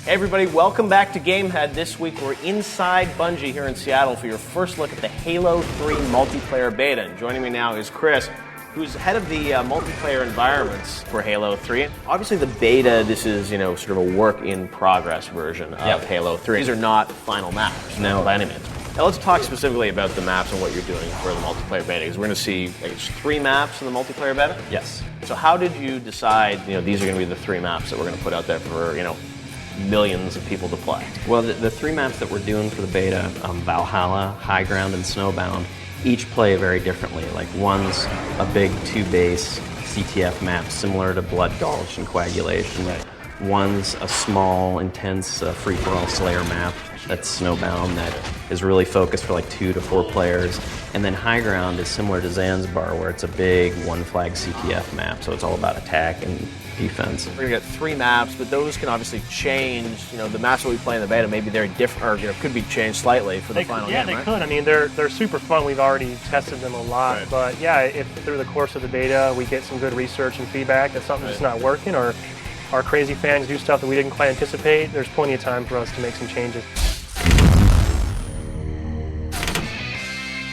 Hey everybody, welcome back to Gamehead. This week we're inside Bungie here in Seattle for your first look at the Halo 3 multiplayer beta. And joining me now is Chris, who's head of the multiplayer environments for Halo 3. Obviously the beta, this is, sort of a work-in-progress version of Halo 3. These are not final maps, no, by any means. Now let's talk specifically about the maps and what you're doing for the multiplayer beta, because we're going to see 3 maps in the multiplayer beta? Yes. So how did you decide, these are going to be the 3 maps that we're going to put out there for, millions of people to play? Well, the 3 maps that we're doing for the beta, Valhalla, High Ground, and Snowbound, each play very differently. Like one's a big 2-base CTF map similar to Blood Gulch and Coagulation. Right. One's a small, intense free-for-all Slayer map that's Snowbound that is really focused for like 2 to 4 players. And then High Ground is similar to Zanzibar, where it's a big one-flag CTF map, so it's all about attack and defense. We're going to get 3 maps, but those can obviously change. The maps that we play in the beta, maybe they're different, or could be changed slightly for the final game, Yeah, they could. I mean, they're super fun. We've already tested them a lot. Right. But yeah, if through the course of the beta we get some good research and feedback that something's just not working, or our crazy fans do stuff that we didn't quite anticipate, there's plenty of time for us to make some changes.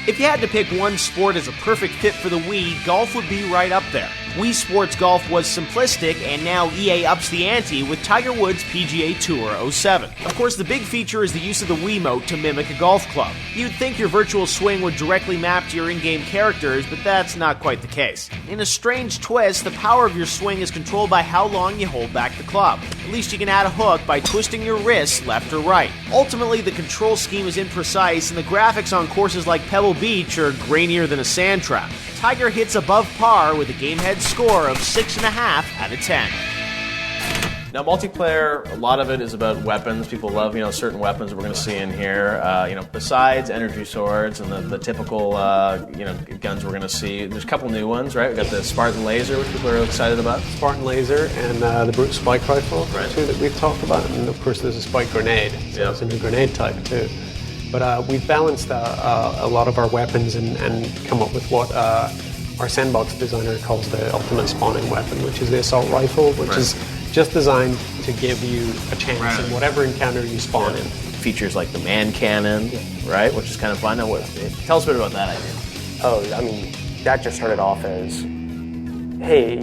If you had to pick one sport as a perfect fit for the Wii, golf would be right up there. Wii Sports Golf was simplistic, and now EA ups the ante with Tiger Woods' PGA Tour 07. Of course, the big feature is the use of the Wiimote to mimic a golf club. You'd think your virtual swing would directly map to your in-game characters, but that's not quite the case. In a strange twist, the power of your swing is controlled by how long you hold back the club. At least you can add a hook by twisting your wrists left or right. Ultimately, the control scheme is imprecise, and the graphics on courses like Pebble Beach are grainier than a sand trap. Tiger hits above par with a Gamehead score of 6.5 out of 10. Now, multiplayer, a lot of it is about weapons. People love, certain weapons that we're going to see in here. Besides energy swords and the typical, guns we're going to see, there's a couple new ones, right? We've got the Spartan Laser, which people are excited about. Spartan Laser and the Brute Spike Rifle, too, that we've talked about. And of course, there's a Spike Grenade, so it's a new grenade type, too. But we've balanced a lot of our weapons and come up with what our sandbox designer calls the ultimate spawning weapon, which is the assault rifle, which is just designed to give you a chance in whatever encounter you spawn in. Features like the man cannon, right, which is kind of fun. Now, tell us a bit about that idea. Oh, I mean, that just started off as, hey,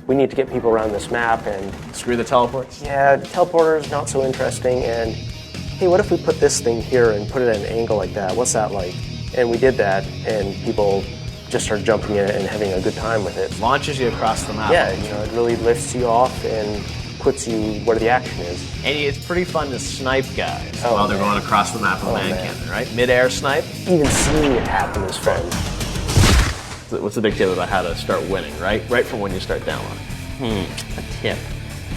we need to get people around this map, and screw the teleports? Yeah, teleporters, not so interesting, and hey, what if we put this thing here and put it at an angle like that? What's that like? And we did that, and people just started jumping in and having a good time with it. Launches you across the map. Yeah, it really lifts you off and puts you where the action is. And it's pretty fun to snipe guys while they're going across the map with man cannon, right? Mid-air snipe. Even seeing it happen is fun. What's the big tip about how to start winning, right? Right from when you start downloading. A tip.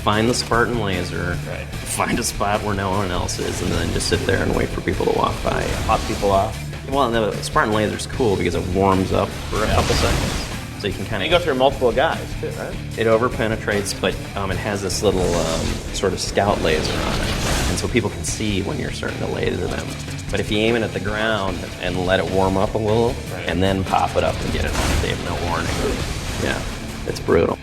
Find the Spartan Laser, find a spot where no one else is, and then just sit there and wait for people to walk by. Pop people off. Well, the Spartan Laser's cool because it warms up for a couple seconds. So you can kind of... You go through multiple guys, too, right? It over-penetrates, but it has this little sort of scout laser on it. And so people can see when you're starting to laser them. But if you aim it at the ground and let it warm up a little, and then pop it up and get it on, they have no warning. Yeah, it's brutal.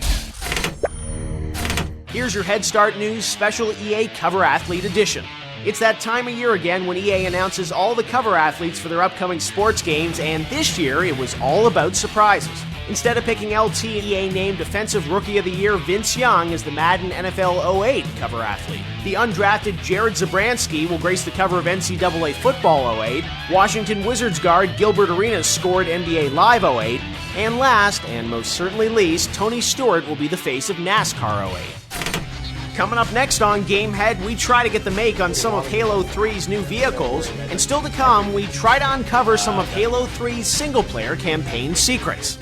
Here's your Head Start News Special EA Cover Athlete Edition. It's that time of year again when EA announces all the cover athletes for their upcoming sports games, and this year it was all about surprises. Instead of picking LT, EA named Defensive Rookie of the Year Vince Young as the Madden NFL 08 cover athlete. The undrafted Jared Zabransky will grace the cover of NCAA Football 08. Washington Wizards guard Gilbert Arenas scored NBA Live 08. And last, and most certainly least, Tony Stewart will be the face of NASCAR 08. Coming up next on Gamehead, we try to get the make on some of Halo 3's new vehicles, and still to come, we try to uncover some of Halo 3's single-player campaign secrets.